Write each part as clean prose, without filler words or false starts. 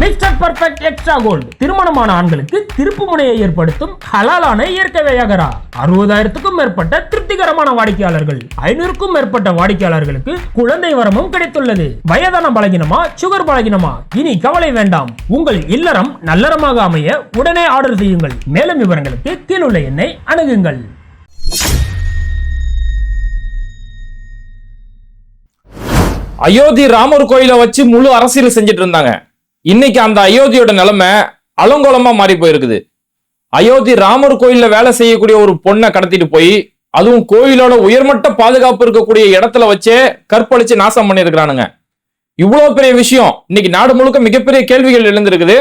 Mister perfect extra gold திருமணமான ஆண்களுக்கு திருப்பு முனையை ஏற்படுத்தும் ஹலாலான இயற்கை வியாகரா. 60,000க்கும் மேற்பட்ட திருப்திகரமான வாடிக்கையாளர்கள், 500க்கும் மேற்பட்ட வாடிக்கையாளர்களுக்கு குழந்தை வரமும் கிடைத்துள்ளது. வயதான பலகினமா, சுகர் பலகினமா, இனி கவலை வேண்டாம். உங்கள் இல்லறம் நல்லறமாக அமைய உடனே ஆர்டர் செய்யுங்கள். மேலும் விவரங்களுக்கு கீழுள்ள எண்ணை அணுகுங்கள். அயோத்தி ராமர் கோயிலை வச்சு முழு அரசியல் செஞ்சுட்டு இருந்தாங்க. இன்னைக்கு அந்த அயோத்தியோட நிலைமை அலங்கோலமா மாறி போயிருக்குது. அயோத்தி ராமர் கோயில்ல வேலை செய்யக்கூடிய ஒரு பொண்ணை கடத்திட்டு போய், அதுவும் கோயிலோட உயர்மட்ட பாதுகாப்பு இருக்கக்கூடிய இடத்துல வச்சே கற்பழிச்சு நாசம் பண்ணிருக்கிறானுங்க. இவ்வளவு பெரிய விஷயம் இன்னைக்கு நாடு முழுக்க மிகப்பெரிய கேள்விகள் எழுந்திருக்குது.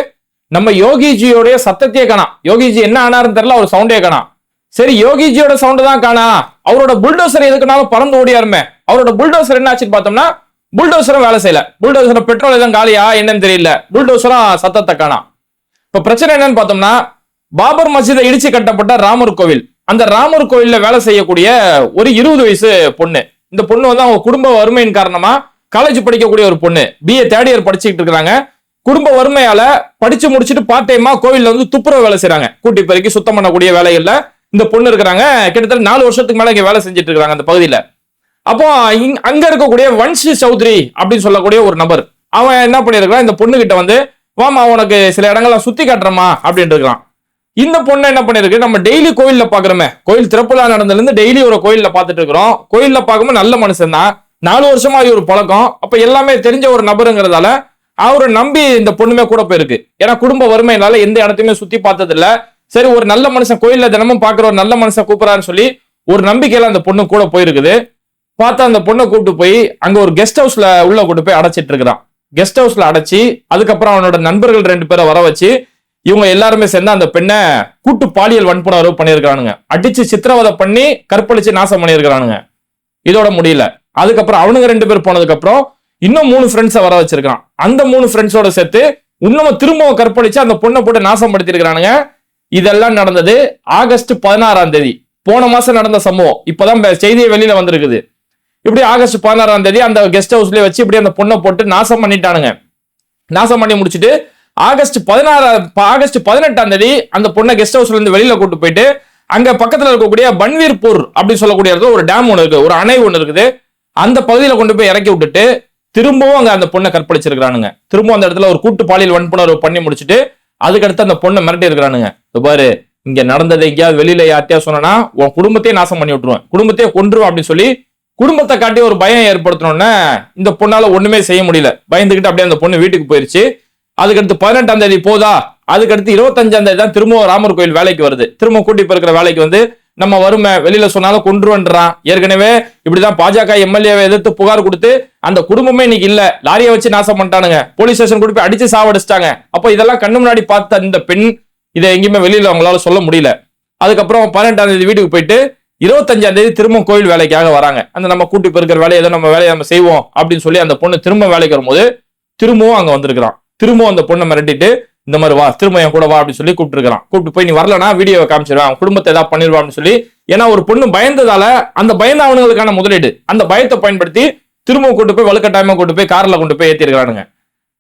நம்ம யோகிஜியோடைய சத்தத்தையே காணாம். யோகிஜி என்ன ஆனாருன்னு தெரியல, அவர் சவுண்டே காணாம். சரி, யோகிஜியோட சவுண்டு தான் காணா, அவரோட புல்டோசர் எதுக்குனாலும் பறந்து ஓடியாருமே. அவரோட புல்டோசர் என்ன ஆச்சுன்னு பார்த்தோம்னா, புல்டோசரும் வேலை செய்யல. புல்டோசர் பெட்ரோல் எதுவும் காலியா என்னன்னு தெரியல, புல்டோசரும் சத்தத்தை காணாம். இப்ப பிரச்சனை என்னன்னு பார்த்தோம்னா, பாபர் மஸ்ஜிதை இடிச்சு கட்டப்பட்ட ராமர் கோவில், அந்த ராமர் கோவில்ல வேலை செய்யக்கூடிய ஒரு 20 வயசு பொண்ணு. இந்த பொண்ணு வந்து அவங்க குடும்ப வறுமையின் காரணமா காலேஜ் படிக்கக்கூடிய ஒரு பொண்ணு, BA 3rd year படிச்சுக்கிட்டு இருக்காங்க. குடும்ப வறுமையால படிச்சு முடிச்சுட்டு பார்ட் டைமா கோவில்ல வந்து துப்புரவு வேலை செய்யறாங்க. கூட்டி பெருக்கி சுத்தம் பண்ணக்கூடிய வேலைகள்ல இந்த பொண்ணு இருக்கிறாங்க. கிட்டத்தட்ட 4 வருஷத்துக்கு மேல இங்க வேலை செஞ்சுட்டு இருக்காங்க அந்த பகுதியில. அப்போ அங்க இருக்கக்கூடிய வன்ஷ் சௌத்ரி அப்படின்னு சொல்லக்கூடிய ஒரு நபர், அவன் என்ன பண்ணிருக்கான், இந்த பொண்ணு கிட்ட வந்து, வாமா உனக்கு சில இடங்கள்லாம் சுத்தி காட்டுறமா அப்படின்னு இருக்கான். இந்த பொண்ணு என்ன பண்ணிருக்கு, நம்ம டெய்லி கோயில்ல பாக்குறோமே, கோயில் திறப்புலா நடந்ததுல இருந்து டெய்லி ஒரு கோயில்ல பாத்துட்டு இருக்கிறோம். கோயில்ல பார்க்கும்போது நல்ல மனுஷன் தான், 4 வருஷமா ஒரு பழக்கம். அப்ப எல்லாமே தெரிஞ்ச ஒரு நபருங்கிறதால அவரை நம்பி இந்த பொண்ணுமே கூட போயிருக்கு. ஏன்னா குடும்ப வறுமையினால எந்த இடத்தையுமே சுத்தி பார்த்தது இல்ல. சரி, ஒரு நல்ல மனுஷன் கோயில்ல தினமும் பாக்குற ஒரு நல்ல மனுஷன் கூப்பிடறான்னு சொல்லி ஒரு நம்பிக்கையில அந்த பொண்ணு கூட போயிருக்குது. பார்த்தா அந்த பொண்ணை கூப்பிட்டு போய் அங்க ஒரு கெஸ்ட் ஹவுஸ்ல உள்ள கூட்டு போய் அடைச்சிட்டு இருக்கிறான். கெஸ்ட் ஹவுஸ்ல அடைச்சி, அதுக்கப்புறம் அவனோட நண்பர்கள் 2 பேரை வர வச்சு, இவங்க எல்லாருமே சேர்ந்து அந்த பெண்ணை கூட்டு பாலியல் வன்புணர்வு பண்ணியிருக்கானுங்க. அடிச்சு சித்திரவதை பண்ணி கற்பழிச்சு நாசம் பண்ணியிருக்கிறானுங்க. இதோட முடியல. அதுக்கப்புறம் அவனுங்க 2 பேர் போனதுக்கு அப்புறம் இன்னும் 3 ஃப்ரெண்ட்ஸை வர வச்சிருக்கான். அந்த 3 ஃப்ரெண்ட்ஸோட சேர்த்து இன்னமும் திரும்பவும் கற்பழிச்சு அந்த பொண்ணை போட்டு நாசம் படுத்தி இருக்கிறானுங்க. இதெல்லாம் நடந்தது ஆகஸ்ட் 16ஆம் தேதி, போன மாசம் நடந்த சம்பவம். இப்பதான் செய்தியை வெளியில வந்திருக்குது. இப்படி ஆகஸ்ட் 16ஆம் தேதி அந்த கெஸ்ட் ஹவுஸ்லயே வச்சு இப்படி அந்த பொண்ணை போட்டு நாசம் பண்ணிட்டானுங்க. நாசம் பண்ணி முடிச்சுட்டு ஆகஸ்ட் 18ஆம் தேதி அந்த பொண்ணை கெஸ்ட் ஹவுஸ்ல இருந்து வெளியில கூட்டு போயிட்டு, அங்க பக்கத்துல இருக்கக்கூடிய பன்வீர்பூர் அப்படின்னு சொல்லக்கூடிய இடத்துல ஒரு டேம் ஒன்று இருக்கு, ஒரு அணை ஒன்று இருக்குது. அந்த பகுதியில கொண்டு போய் இறக்கி விட்டுட்டு திரும்பவும் அங்க அந்த பொண்ணை கற்பழிச்சிருக்கானுங்க. திரும்பவும் அந்த இடத்துல ஒரு கூட்டு பாலியல் வன்புணர்வு பண்ணி முடிச்சுட்டு அதுக்கடுத்து அந்த பொண்ணை மிரட்டி இருக்கிறானுங்க. பாரு, இங்க நடந்ததை எங்கேயாவது வெளியில யார்ட்டையா சொன்னா உன் குடும்பத்தையே நாசம் பண்ணி விட்டுருவேன், குடும்பத்தையே கொன்றுவேன் அப்படின்னு சொல்லி குடும்பத்தை காட்டி ஒரு பயம் ஏற்படுத்தணும்னா இந்த பொண்ணால ஒண்ணுமே செய்ய முடியல. பயந்துகிட்டு அப்படியே அந்த பொண்ணு வீட்டுக்கு போயிருச்சு. அதுக்கடுத்து 18ஆம் தேதி போதா, அதுக்கடுத்து 25ஆம் தேதி தான் திரும்ப ராமர் கோயில் வேலைக்கு வருது. திரும்ப கூட்டி போயிருக்கிற வேலைக்கு வந்து, நம்ம வறுமை வெளியில சொன்னாலும் கொன்றுவன்றான். ஏற்கனவே இப்படிதான் பாஜக MLA-வை எதிர்த்து புகார் கொடுத்து அந்த குடும்பமே இன்னைக்கு இல்ல, லாரியை வச்சு நாசம் பண்ணிட்டானுங்க, போலீஸ் ஸ்டேஷன் கூட்டி போய் அடிச்சு சாவடிச்சிட்டாங்க. அப்போ இதெல்லாம் கண்ணு முன்னாடி பார்த்த இந்த பெண் இதை எங்கேயுமே வெளியில அவங்களால சொல்ல முடியல. அதுக்கப்புறம் 18ஆம் தேதி வீட்டுக்கு போயிட்டு 25ஆம் தேதி திரும்ப கோயில் வேலைக்காக வராங்க. அந்த நம்ம கூட்டி போயிருக்கிற வேலையை ஏதோ நம்ம வேலையை நம்ம செய்வோம் அப்படின்னு சொல்லி அந்த பொண்ணு திரும்ப வேலைக்கு வரும்போது திரும்பவும் அங்க வந்திருக்கிறான். திரும்பவும் அந்த பொண்ணை மிரட்டிட்டு, இந்த மாதிரி வா, திரும்ப என் கூட வா அப்படின்னு சொல்லி கூப்பிட்டு இருக்கிறான். கூப்பிட்டு போய், நீ வரலன்னா வீடியோவை காமிச்சிருவான், குடும்பத்தை ஏதாவது பண்ணிடுவா அப்படின்னு சொல்லி. ஏன்னா ஒரு பொண்ணு பயந்ததால அந்த பயந்த அவனுங்களுக்கான முதலீடு, அந்த பயத்தை பயன்படுத்தி திரும்ப கூட்டு போய் வலுக்கட்டாயமா கூட்டு போய் கார்ல கொண்டு போய் ஏத்தி இருக்கிறானுங்க.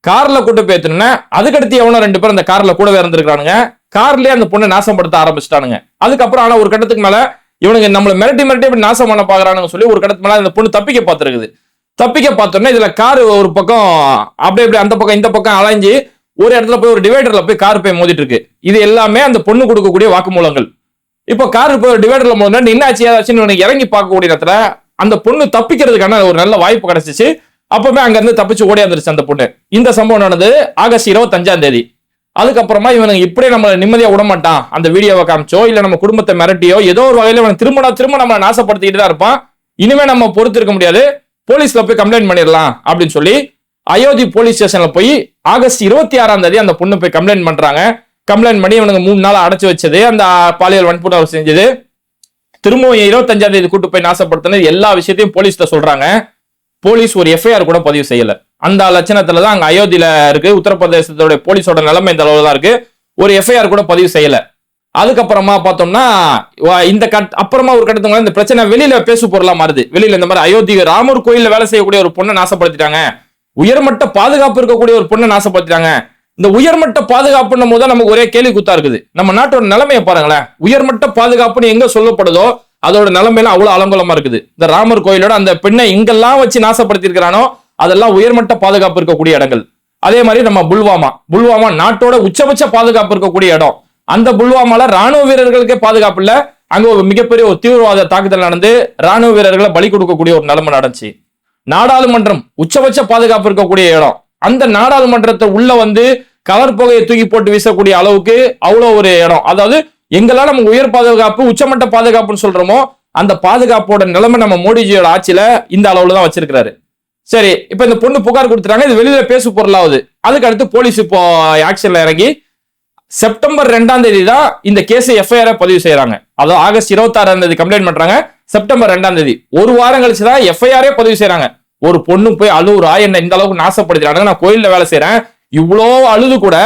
கார்ல கூட்டு போய் ஏத்தணும்னா அதுக்கடுத்து எவனோ 2 பேர் அந்த கார்ல கூடவே இருந்திருக்கானுங்க. கார்லயே அந்த பொண்ணை நாசப்படுத்த ஆரம்பிச்சிட்டானுங்க. அதுக்கப்புறம் ஆனா ஒரு கட்டத்துக்கு மேல இவனுங்க நம்மளை மிரட்டி இப்படி நாசம் பண்ண பாக்குறானுங்க சொல்லி ஒரு கடத்துக்கு மேல அந்த பொண்ணு தப்பிக்க பார்த்துருக்குது. தப்பிக்க பார்த்தோம்னா இதுல கார் ஒரு பக்கம் அப்படியே இப்படி அந்த பக்கம் இந்த பக்கம் அலைஞ்சு ஒரு இடத்துல போய் ஒரு டிவைடர்ல போய் கார் போய் மோதிட்டு இருக்கு. இது எல்லாமே அந்த பொண்ணு கொடுக்கக்கூடிய வாக்குமூலங்கள். இப்போ கார் போய் ஒரு டிவைடர்ல மோதினா என்னாச்சு ஏதாச்சுன்னு இறங்கி பார்க்கக்கூடிய இடத்துல அந்த பொண்ணு தப்பிக்கிறதுக்கான ஒரு நல்ல வாய்ப்பு கிடைச்சிச்சு. அப்பவுமே அங்க இருந்து தப்பிச்சு ஓடியாந்துருச்சு அந்த பொண்ணு. இந்த சம்பவம் நடந்தது ஆகஸ்ட் 25ஆம் தேதி. அதுக்கப்புறமா இவனுக்கு இப்படியே நம்மளை நிம்மதியா விட மாட்டான், அந்த வீடியோவை காமிச்சோ இல்ல நம்ம குடும்பத்தை மிரட்டியோ ஏதோ ஒரு வகையில இவன் திரும்ப நம்மளை நாசப்படுத்திக்கிட்டு தான் இருப்பான். இனிமே நம்ம பொறுத்து இருக்க முடியாது, போலீஸ்ல போய் கம்ப்ளைண்ட் பண்ணிடலாம் அப்படின்னு சொல்லி அயோத்தி போலீஸ் ஸ்டேஷன்ல போய் ஆகஸ்ட் 26ஆம் தேதி அந்த பொண்ணு போய் கம்ப்ளைண்ட் பண்றாங்க. கம்ப்ளைண்ட் பண்ணி இவனுக்கு 3 நாள் அடைச்சு வச்சது, அந்த பாலியல் வன்புணர்வு செஞ்சது, திரும்பவும் 25ஆம் தேதி கூட்டு போய் நாசப்படுத்தினது, எல்லா விஷயத்தையும் போலீஸ்ல சொல்றாங்க. போலீஸ் ஒரு FIR கூட பதிவு செய்யல. அந்த லட்சணத்துலதான் அங்க அயோத்தியில இருக்கு. உத்தரப்பிரதேசத்தோட போலீஸோட நிலைமை இந்த அளவுல தான் இருக்கு. ஒரு FIR கூட பதிவு செய்யல. அதுக்கப்புறமா பார்த்தோம்னா இந்த அப்புறமா ஒரு கட்டத்துக்கு இந்த பிரச்சனை வெளியில பேசு பொருளா மாறுது. வெளியில இந்த மாதிரி அயோத்தி ராமர் கோயில்ல வேலை செய்யக்கூடிய ஒரு பொண்ணை நாசப்படுத்திட்டாங்க, உயர்மட்ட பாதுகாப்பு இருக்கக்கூடிய ஒரு பொண்ணை நாசப்படுத்திட்டாங்க, இந்த உயர்மட்ட பாதுகாப்புன்னும் போது நமக்கு ஒரே கேள்வி குத்தா இருக்குது. நம்ம நாட்டோட நிலைமையை பாருங்களேன். உயர்மட்ட பாதுகாப்புன்னு எங்க சொல்லப்படுதோ அதோட நிலைமையில அவ்வளவு அலங்கோலமா இருக்குது. இந்த ராமர் கோயிலோட அந்த பெண்ணை இங்கெல்லாம் வச்சு நாசப்படுத்தி இருக்கிறானோ அதெல்லாம் உயர்மட்ட பாதுகாப்பு இருக்கக்கூடிய இடங்கள். அதே மாதிரி நம்ம புல்வாமா நாட்டோட உச்சபட்ச பாதுகாப்பு இருக்கக்கூடிய இடம். அந்த புல்வாமால ராணுவ வீரர்களுக்கே பாதுகாப்பு இல்ல. அங்க ஒரு மிகப்பெரிய ஒரு தீவிரவாத தாக்குதல் நடந்து ராணுவ வீரர்களை பலி கொடுக்கக்கூடிய ஒரு நிலைமை நடந்துச்சு. நாடாளுமன்றம் உச்சபட்ச பாதுகாப்பு இருக்கக்கூடிய இடம். அந்த நாடாளுமன்றத்தை உள்ள வந்து கவர் புகையை தூக்கி போட்டு வீசக்கூடிய அளவுக்கு அவ்வளவு ஒரு இடம். அதாவது எங்களால நம்ம உயர் பாதுகாப்பு உச்சமட்ட பாதுகாப்புன்னு சொல்றோமோ அந்த பாதுகாப்போட நிலைமை நம்ம மோடிஜியோட ஆட்சியில இந்த அளவுல தான் வச்சிருக்கிறாரு. சரி, இப்ப இந்த பொண்ணு புகார் கொடுத்துட்டாங்க, இது வெளியில பேசு பொருளாவது. அதுக்கு அடுத்து போலீஸ் இப்போ ஆக்ஷன்ல இறங்கி செப்டம்பர் 2ஆம் தேதி தான் இந்த கேஸ் எஃப்ஐஆர் பதிவு செய்யறாங்க. அதாவது ஆகஸ்ட் 26ஆம் தேதி கம்ப்ளைண்ட் பண்றாங்க, செப்டம்பர் 2ஆம் தேதி ஒரு வாரம் கழிச்சு தான் எஃப்ஐஆரே பதிவு செய்யறாங்க. ஒரு பொண்ணு போய் அழுவுறா, என்ன இந்த அளவுக்கு நாசப்படுத்துறாங்க, நான் கோயில்ல வேலை செய்யறேன், இவ்வளோ அழுது கூட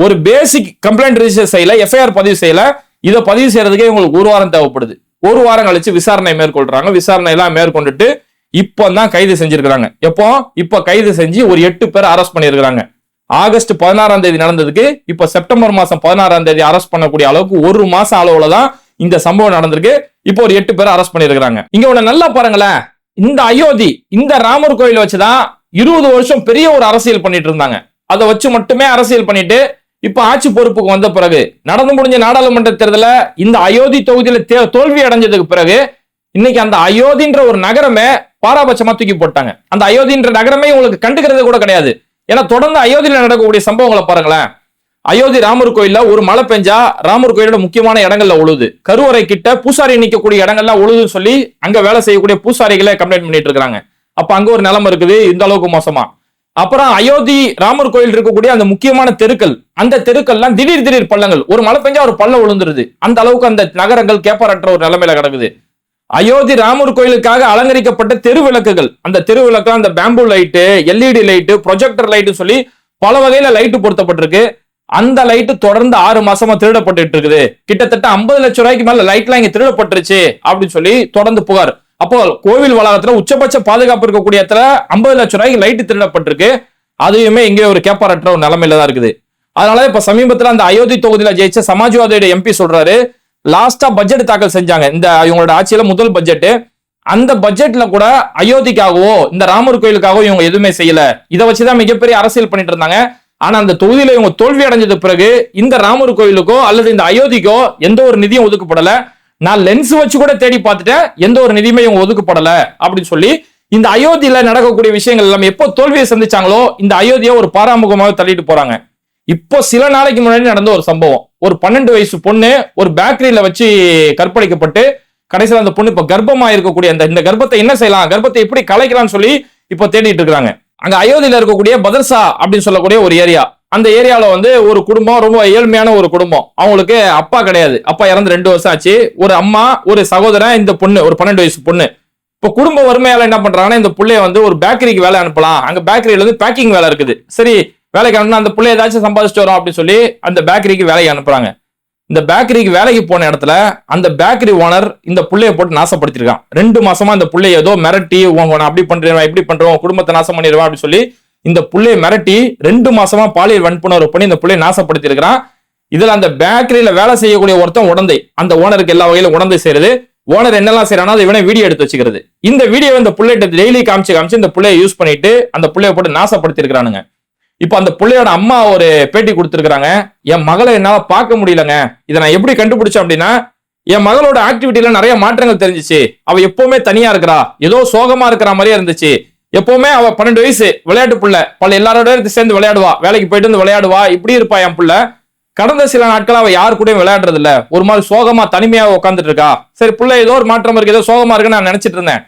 ஒரு பேசிக் கம்ப்ளைண்ட் ரிஜிஸ்டர் செய்யல, எஃப்ஐஆர் பதிவு செய்யல. இதை பதிவு செய்யறதுக்கே உங்களுக்கு ஒரு வாரம் தேவைப்படுது. ஒரு வாரம் கழிச்சு விசாரணை மேற்கொள்றாங்க. விசாரணை எல்லாம் மேற்கொண்டுட்டு இப்போ தான் கைது செஞ்சிருக்கிறாங்க. இப்ப கைது செஞ்சு ஒரு 8 பேர் அரெஸ்ட் பண்ணிருக்காங்க. ஆகஸ்ட் 16ஆம் தேதி நடந்ததுக்கு இப்ப செப்டம்பர் மாசம் 16ஆம் தேதி அரெஸ்ட் பண்ணக்கூடிய அளவுக்கு ஒரு மாசம் அளவுல தான் இந்த சம்பவம் நடந்திருக்கு. இப்போ ஒரு 8 பேர் அரெஸ்ட் பண்ணிருக்காங்க. இங்க ஒண்ணு நல்லா பாருங்களேன், இந்த அயோத்தி இந்த ராமர் கோயில் வச்சுதான் 20 வருஷம் பெரிய ஒரு அரசியல் பண்ணிட்டு இருந்தாங்க. அதை வச்சு மட்டுமே அரசியல் பண்ணிட்டு இப்ப ஆட்சி பொறுப்புக்கு வந்த பிறகு நடந்து முடிஞ்ச நாடாளுமன்ற தேர்தல இந்த அயோத்தி தொகுதியில தோல்வி அடைஞ்சதுக்கு பிறகு இன்னைக்கு அந்த அயோத்தின்ற ஒரு நகரமே பாராபட்சமா தூக்கி போட்டாங்க. அந்த அயோத்தின்ற நகரமே உங்களுக்கு கண்டுக்கிறது கூட கிடையாது. ஏன்னா தொடர்ந்து அயோத்தியில நடக்கக்கூடிய சம்பவங்களை பாருங்களேன். அயோத்தி ராமர் கோயில்ல ஒரு மழை பெஞ்சா ராமர் கோயிலோட முக்கியமான இடங்கள்ல உழுது, கருவறை கிட்ட பூசாரி நிக்கக்கூடிய இடங்கள்லாம் உழுதுன்னு சொல்லி அங்க வேலை செய்யக்கூடிய பூசாரிகளே கம்ப்ளைண்ட் பண்ணிட்டு இருக்காங்க. அப்ப அங்க ஒரு நிலைமை இருக்குது இந்த அளவுக்கு மோசமா. அப்புறம் அயோத்தி ராமர் கோயில் இருக்கக்கூடிய அந்த முக்கியமான தெருக்கள், அந்த தெருக்கள்லாம் திடீர் பள்ளங்கள், ஒரு மழை பெஞ்சா ஒரு பள்ளம் விழுந்துருது. அந்த அளவுக்கு அந்த நகரங்கள் கேப்பாரற்ற ஒரு நிலைமையில கிடக்குது. அயோத்தி ராமர் கோயிலுக்காக அலங்கரிக்கப்பட்ட தெரு விளக்குகள், அந்த தெரு விளக்கு அந்த bamboo light, LED light, projector light சொல்லி பல வகையில லைட்டு பொருத்தப்பட்டிருக்கு. அந்த லைட்டு தொடர்ந்து 6 மாசமா திருடப்பட்டு இருக்குது. கிட்டத்தட்ட 50 லட்சம் ரூபாய்க்கு மேல லைட்லாம் இங்க திருடப்பட்டுருச்சு அப்படின்னு சொல்லி தொடர்ந்து புகார். அப்போ கோவில் வளாகத்துல உச்சபட்ச பாதுகாப்பு இருக்கக்கூடிய இடத்துல 50 லட்சம் ரூபாய்க்கு லைட்டு திருடப்பட்டிருக்கு. அதுவுமே இங்கே ஒரு கேப்பாரற்ற ஒரு நிலைமையில தான் இருக்குது. அதனால இப்ப சமீபத்துல அந்த அயோத்தி தொகுதியில ஜெயிச்ச சமாஜ்வாதியோட எம்பி சொல்றாரு, லாஸ்டா பட்ஜெட் தாக்கல் செஞ்சாங்க இந்த இவங்களோட ஆட்சியில முதல் பட்ஜெட். அந்த பட்ஜெட்ல கூட அயோத்திக்காகவோ இந்த ராமர் கோயிலுக்காகவோ இவங்க எதுவுமே செய்யல. இதை வச்சுதான் மிகப்பெரிய அரசியல் பண்ணிட்டு இருந்தாங்க. ஆனா அந்த தொகுதியில இவங்க தோல்வி அடைஞ்சது பிறகு இந்த ராமர் கோயிலுக்கோ அல்லது இந்த அயோத்திக்கோ எந்த ஒரு நிதியும் ஒதுக்கப்படல. நான் லென்ஸ் வச்சு கூட தேடி பார்த்துட்டேன், எந்த ஒரு நிதியுமே இவங்க ஒதுக்கப்படல அப்படின்னு சொல்லி இந்த அயோத்தியில நடக்கக்கூடிய விஷயங்கள் எல்லாம் எப்போ தோல்வியை சந்திச்சாங்களோ இந்த அயோத்தியை ஒரு பாராமுகமாக தள்ளிட்டு போறாங்க. இப்போ சில நாளைக்கு முன்னாடி நடந்த ஒரு சம்பவம், ஒரு 12 வயசு பொண்ணு ஒரு பேக்கரியில வச்சு கற்பழிக்கப்பட்டு கடைசியில் அந்த பொண்ணு இப்ப கர்ப்பமா இருக்கக்கூடிய இந்த கர்ப்பத்தை என்ன செய்யலாம், கர்ப்பத்தை எப்படி கலைக்கலாம்னு சொல்லி இப்போ தேடிட்டு இருக்காங்க. அங்க அயோத்தியில இருக்கக்கூடிய பதர்சா அப்படின்னு சொல்லக்கூடிய ஒரு ஏரியா, அந்த ஏரியால வந்து ஒரு குடும்பம், ரொம்ப ஏழ்மையான ஒரு குடும்பம். அவங்களுக்கு அப்பா கிடையாது, அப்பா இறந்து 2 வருஷம் ஆச்சு. ஒரு அம்மா, ஒரு சகோதரன், இந்த பொண்ணு ஒரு 12 வயசு பொண்ணு. இப்போ குடும்ப வறுமையால என்ன பண்றாங்கன்னா இந்த பிள்ளைய வந்து ஒரு பேக்கரிக்கு வேலை அனுப்பலாம், அங்க பேக்கரியில இருந்து பேக்கிங் வேலை இருக்குது, சரி வேலைக்கு அனுப்பினா அந்த பிள்ளை ஏதாச்சும் சம்பாதிச்சுட்டு வரும் அப்படின்னு சொல்லி அந்த பேக்கரிக்கு வேலைக்கு அனுப்புறாங்க. இந்த பேக்கரிக்கு வேலைக்கு போன இடத்துல அந்த பேக்கரி ஓனர் இந்த புள்ளைய போட்டு நாசப்படுத்திருக்கான். 2 மாசமா இந்த புள்ளைய ஏதோ மிரட்டி, நான் அப்படி பண்றேன் இப்படி பண்றோம், குடும்பத்தை நாசம் பண்ணிடுவேன் அப்படின்னு சொல்லி இந்த புள்ளைய மிரட்டி 2 மாசமா பாலியல் வன்புணர்வு பண்ணி இந்த புள்ளைய நாசப்படுத்தி இருக்கிறான். இதுல அந்த பேக்கரியில வேலை செய்யக்கூடிய ஒருத்தன் உடந்தை, அந்த ஓனருக்கு எல்லா வகையிலும் உடந்தை செய்யறது. ஓனர் என்னெல்லாம் செய்யறானா அதை இவனை வீடியோ எடுத்து வச்சுக்கிறது. இந்த வீடியோ இந்த புள்ளைகிட்ட டெய்லி காமிச்சு இந்த புள்ளைய யூஸ் பண்ணிட்டு அந்த புள்ளைய போட்டு நாசப்படுத்தி இருக்கிறானுங்க. இப்ப அந்த பிள்ளையோட அம்மா ஒரு பேட்டி கொடுத்திருக்காங்க, என் மகளை என்னால பார்க்க முடியலங்க, இதை நான் எப்படி கண்டுபிடிச்சேன் அப்படின்னா என் மகளோட ஆக்டிவிட்டில நிறைய மாற்றங்கள் தெரிஞ்சிச்சு. அவ எப்பவுமே தனியா இருக்கிறா, ஏதோ சோகமா இருக்கிற மாதிரியே இருந்துச்சு. எப்பவுமே அவ 12 வயசு விளையாட்டு புள்ள, பல எல்லாரோட சேர்ந்து விளையாடுவா, வேலைக்கு போயிட்டு வந்து விளையாடுவா, இப்படி இருப்பா என் புள்ள. கடந்த சில நாட்கள் அவ யாரு கூடயும் விளையாடுறது இல்ல, ஒரு மாதிரி சோகமா தனிமையா உட்காந்துட்டு இருக்கா. சரி புள்ள ஏதோ ஒரு மாற்றம் இருக்கு, ஏதோ சோகமா இருக்குன்னு நான் நினைச்சிட்டு இருந்தேன்.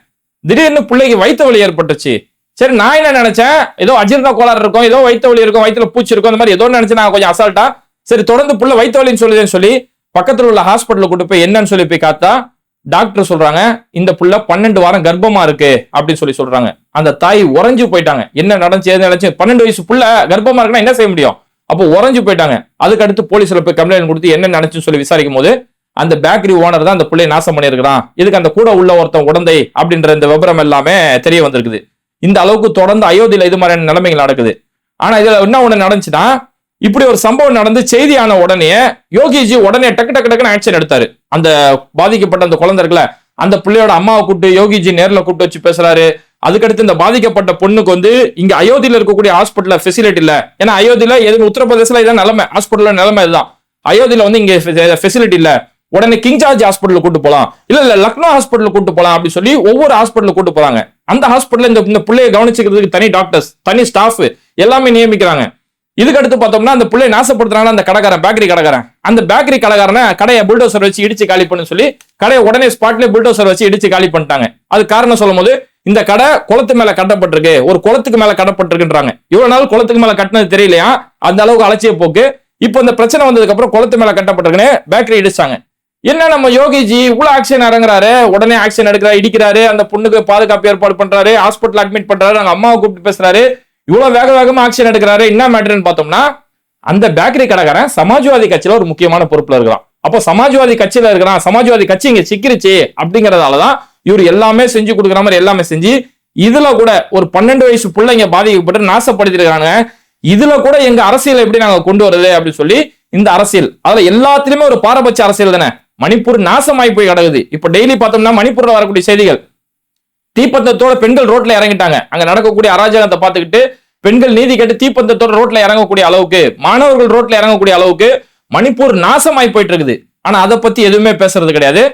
திடீர்னு பிள்ளைக்கு வயிற்று வலி ஏற்பட்டுச்சு. சரி நான் என்ன நினைச்சேன், ஏதோ அஜீரண கோளாறு இருக்கும், ஏதோ வயிற்று வலி இருக்கும், வயிற்றுல பூச்சி இருக்கும், அந்த மாதிரி ஏதோ நினைச்சு நான் கொஞ்சம் அசால்ட்டா சரி தொடர்ந்து புள்ள வயிற்று வலின்னு சொல்லுதுன்னு சொல்லி பக்கத்துல உள்ள ஹாஸ்பிட்டலுக்கு கூட்டு போய் என்னன்னு சொல்லி போய் காத்தா டாக்டர் சொல்றாங்க இந்த புள்ள 12 வாரம் கர்ப்பமா இருக்கு அப்படின்னு சொல்லி சொல்றாங்க. அந்த தாய் உறைஞ்சு போயிட்டாங்க. என்ன நடந்துச்சு ஏது நினைச்சு, 12 வயசு புள்ள கர்ப்பமா இருக்குன்னா என்ன செய்ய முடியும், அப்போ உறைஞ்சு போயிட்டாங்க. அதுக்கு அடுத்து போலீஸ்ல போய் கம்ப்ளைண்ட் கொடுத்து என்ன நினைச்சுன்னு சொல்லி விசாரிக்கும் போது அந்த பேக்கரி ஓனர் தான் அந்த பிள்ளையை நாசம் பண்ணியிருக்கிறான், இதுக்கு அந்த கூட உள்ள ஒருத்தன் உடந்தை அப்படின்ற இந்த விவரம் எல்லாமே தெரிய வந்திருக்குது. இந்த அளவுக்கு தொடர்ந்து அயோத்தியில இது மாதிரியான நிலைமைகள் நடக்குது. ஆனா இதுல என்ன ஒண்ணு நடந்துச்சுன்னா இப்படி ஒரு சம்பவம் நடந்து செய்தியான உடனே யோகிஜி உடனே டக்கு டக்கு டக்குன்னு ஆக்ஷன் எடுத்தாரு. அந்த பாதிக்கப்பட்ட அந்த குழந்தை இருக்குல்ல, அந்த பிள்ளையோட அம்மாவை கூப்பிட்டு யோகிஜி நேர்ல கூப்பிட்டு வச்சு பேசுறாரு. அதுக்கடுத்து இந்த பாதிக்கப்பட்ட பொண்ணுக்கு வந்து இங்க அயோத்தியில இருக்கக்கூடிய ஹாஸ்பிட்டல்ல ஃபெசிலிட்டி இல்ல. ஏன்னா அயோத்தியில எது உத்தரப்பிரதேசல இதான் நிலைமை, ஹாஸ்பிட்டல்ல நிலைமை இதுதான். அயோத்தியில வந்து இங்க ஃபெசிலிட்டி இல்ல, உடனே கிங் ஜார்ஜ் ஹாஸ்பிட்டல் கூட்டு போலாம், இல்ல லக்னோ ஹாஸ்பிட்டல் கூட்டு போலாம் அப்படின்னு சொல்லி ஒவ்வொரு ஹாஸ்பிட்டல் கூட்டு போறாங்க. அந்த ஹாஸ்பிட்டல் இந்த பிள்ளையை கவனிச்சுக்கிறதுக்கு தனி டாக்டர்ஸ், தனி ஸ்டாஃப் எல்லாமே நியமிக்கிறாங்க. இதுக்கு அடுத்து பார்த்தோம்னா அந்த பிள்ளை நாசப்படுத்துறாங்க அந்த கடைக்காரன், பேக்கரி கடைக்காரன். அந்த பேக்கரி கடைக்காரனை கடையை புல்டோசர் வச்சு இடிச்சு காலி பண்ணு சொல்லி கடையை உடனே ஸ்பாட்ல புல்டோசர் வச்சு இடிச்சு காலி பண்ணிட்டாங்க. அது காரணம் சொல்லும் போது இந்த கடை குளத்து மேல கட்டப்பட்டிருக்கு, ஒரு குளத்துக்கு மேல கட்டப்பட்டிருக்குன்றாங்க. இவ்வளவு நாள் குளத்துக்கு மேல கட்டினது தெரியலையா, அந்த அளவுக்கு அலட்சிய போக்கு. இப்போ இந்த பிரச்சனை வந்ததுக்கு அப்புறம் குளத்து மேல கட்டப்பட்டிருக்குன்னு பேக்கரி இடிச்சாங்க. என்ன நம்ம யோகிஜி இவ்வளவு ஆக்ஷன் இறங்குறாரு, உடனே ஆக்ஷன் எடுக்கிறாரு, இடிக்கிறாரு, அந்த பொண்ணுக்கு பாதுகாப்பு ஏற்பாடு பண்றாரு, ஹாஸ்பிட்டல் அட்மிட் பண்றாரு, அவங்க அம்மாவை கூப்பிட்டு பேசுறாரு, இவ்வளவு வேக வேகமா ஆக்ஷன் எடுக்கிறாரு. என்ன மேட்டர்னு பார்த்தோம்னா அந்த பேக்கரி கடைக்காரன் சமாஜ்வாதி கட்சியில ஒரு முக்கியமான பொறுப்புல இருக்கிறான். அப்போ சமாஜ்வாதி கட்சியில இருக்கிறான், சமாஜ்வாதி கட்சி இங்க சிக்கிருச்சு அப்படிங்கறதாலதான் இவர் எல்லாமே செஞ்சு கொடுக்குற மாதிரி எல்லாமே செஞ்சு, இதுல கூட ஒரு 12 வயசு பிள்ளைங்க பாதிக்கப்பட்டு நாசப்படுத்திருக்காங்க. இதுல கூட எங்க அரசியல் எப்படி நாங்க கொண்டு வருது அப்படின்னு சொல்லி இந்த அரசியல், அதுல எல்லாத்திலுமே ஒரு பாரபட்ச அரசியல் தானே. மணிப்பூர் நாசமாய் போய் கிடக்குது. இப்ப டெய்லி பார்த்தோம்னா மணிப்பூர்ல வரக்கூடிய செய்திகள், தீப்பந்தத்தோட பெண்கள் ரோட்ல இறங்கிட்டாங்க. அங்க நடக்கக்கூடிய அராஜகத்தை பார்த்துக்கிட்டு பெண்கள் நீதி கேட்டு தீப்பந்தத்தோட ரோட்ல இறங்கக்கூடிய அளவுக்கு, மாணவர்கள் ரோட்ல இறங்கக்கூடிய அளவுக்கு மணிப்பூர் நாசமாய் போயிட்டு இருக்குது. ஆனா அதை பத்தி எதுவுமே பேசுறது கிடையாது.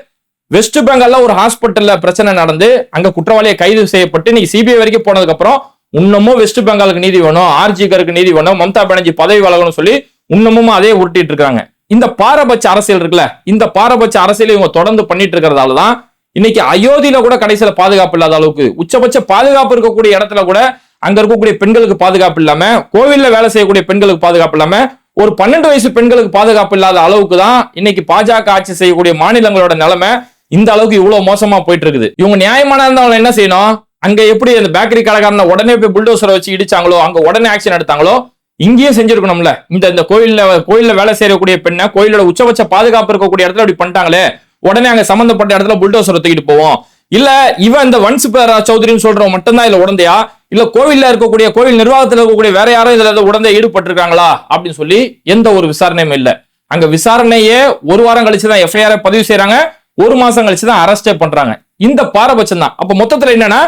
வெஸ்ட் பெங்கால்ல ஒரு ஹாஸ்பிட்டல்ல பிரச்சனை நடந்து அங்க குற்றவாளியை கைது செய்யப்பட்டு நீ சிபிஐ வரைக்கும் போனதுக்கு அப்புறம் இன்னமும் வெஸ்ட் பெங்காலுக்கு நீதி வேணும், ஆர்ஜிகருக்கு நீதி வேணும், மம்தா பானர்ஜி பதவி வழங்கணும்னு சொல்லி இன்னமும் அதே உருட்டிட்டு இருக்காங்க. இந்த பாரபட்ச அரசியல் இருக்குல்ல, இந்த பாரபட்ச அரசியலை இவங்க தொடர்ந்து பண்ணிட்டு இருக்கிறதாலதான் இன்னைக்கு அயோத்தியில கூட கடைசியில பாதுகாப்பு இல்லாத அளவுக்கு, உச்சபட்ச பாதுகாப்பு இருக்கக்கூடிய இடத்துல கூட அங்க இருக்கக்கூடிய பெண்களுக்கு பாதுகாப்பு இல்லாம, கோவில்ல வேலை செய்யக்கூடிய பெண்களுக்கு பாதுகாப்பு இல்லாம, ஒரு 12 வயசு பெண்களுக்கு பாதுகாப்பு இல்லாத அளவுக்கு தான் இன்னைக்கு பாஜக ஆட்சி செய்யக்கூடிய மாநிலங்களோட நிலைமை இந்த அளவுக்கு இவ்வளவு மோசமா போயிட்டு இருக்குது. இவங்க நியாயமான இருந்தவங்க என்ன செய்யணும், அங்க எப்படி அந்த பேக்கரி கடைக்காரனை உடனே போய் புல்டோசரை வச்சு இடிச்சாங்களோ, அங்க உடனே ஆக்ஷன் எடுத்தாங்களோ, இங்கேயும் செஞ்சிருக்கணும்ல. இந்த கோயில்ல வேலை செய்யக்கூடிய பெண்ணை கோயிலோட உச்சபட்ச பாதுகாப்பு இருக்கக்கூடிய இடத்துல அப்படி பண்ணிட்டாங்களே, உடனே அங்க சம்பந்தப்பட்ட இடத்துல புல்டோசரை தூக்கிட்டு போவோம். இல்ல இவன் இந்த வன்ஸ் சௌத்ரின்னு சொல்றவன் மட்டும்தான் இதுல உடந்தையா, இல்ல கோவில்ல இருக்கக்கூடிய கோவில் நிர்வாகத்தில் இருக்கக்கூடிய வேற யாரும் இதுல உடந்தை ஈடுபட்டிருக்காங்களா அப்படின்னு சொல்லி எந்த ஒரு விசாரணையும் இல்ல. அங்க விசாரணையே ஒரு வாரம் கழிச்சுதான் எஃப்ஐஆர் பதிவு செய்யறாங்க, ஒரு மாசம் கழிச்சுதான் அரெஸ்டே பண்றாங்க. இந்த பாரபட்சம் தான். அப்ப மொத்தத்துல என்னன்னா,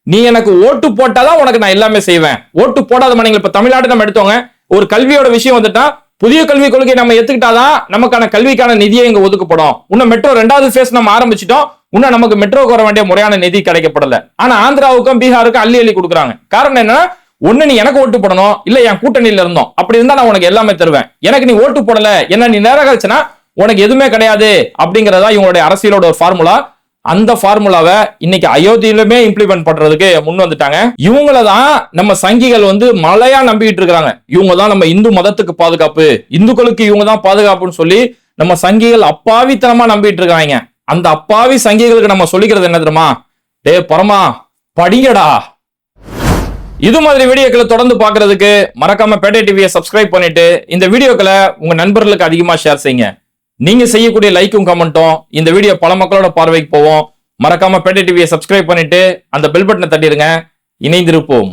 நீ எனக்கு ஓட்டு போட்டாதான் உனக்கு நான் எல்லாமே செய்வேன், ஓட்டு போடாத மணிகள். இப்ப தமிழ்நாடு நம்ம எடுத்தோங்க, ஒரு கல்வியோட விஷயம் வந்துட்டா புதிய கல்விக் கொள்கை நம்ம எடுத்துக்கிட்டாதான் நமக்கான கல்விக்கான நிதியை இங்க ஒதுக்கப்படும். இன்னும் மெட்ரோ 2வது ஃபேஸ் நம்ம ஆரம்பிச்சிட்டோம், இன்னும் நமக்கு மெட்ரோக்கு வர வேண்டிய முறையான நிதி கிடைக்கப்படல. ஆனா ஆந்திராவுக்கும் பீகாருக்கும் அள்ளி அள்ளி கொடுக்குறாங்க. காரணம் என்னன்னா, ஒண்ணு நீ எனக்கு ஓட்டு போடணும், இல்ல என் கூட்டணியில இருந்தோம், அப்படி இருந்தா நான் உனக்கு எல்லாமே தருவேன். எனக்கு நீ ஓட்டு போடல, என்ன நீ நிராகரிச்சனா உனக்கு எதுவுமே கிடையாது அப்படிங்கறதா இவங்களுடைய அரசியலோட ஒரு ஃபார்முலா. அந்த ஃபார்முலாவை இன்னைக்கு அயோத்தியிலுமே இம்ப்ளிமெண்ட் பண்றதுக்கு முன் வந்துட்டாங்க. இவங்களதான் நம்ம சங்கிகள் வந்து மலையா நம்பிக்கிட்டு இருக்காங்க. இவங்க தான் நம்ம இந்து மதத்துக்கு பாதுகாப்பு, இந்துக்களுக்கு இவங்க தான் பாதுகாப்புன்னு சொல்லி நம்ம சங்கிகள் அப்பாவித்தனமா நம்பிட்டு இருக்காங்க. அந்த அப்பாவி சங்கிகளுக்கு நம்ம சொல்லிக்கிறது என்ன தெரியுமா, டே பரமா படிங்கடா. இது மாதிரி வீடியோக்களை தொடர்ந்து பாக்குறதுக்கு மறக்காம பேட்டை டிவியை சப்ஸ்கிரைப் பண்ணிட்டு இந்த வீடியோக்களை உங்க நண்பர்களுக்கு அதிகமா ஷேர் செய்யுங்க. நீங்க செய்யக்கூடிய லைக்கும் கமெண்ட்டும் இந்த வீடியோ பல மக்களோட பார்வைக்கு போவோம். மறக்காம பேட்டை டிவியை சப்ஸ்கிரைப் பண்ணிட்டு அந்த பெல் பட்டனை தட்டிடுங்க. இணைந்திருப்போம்.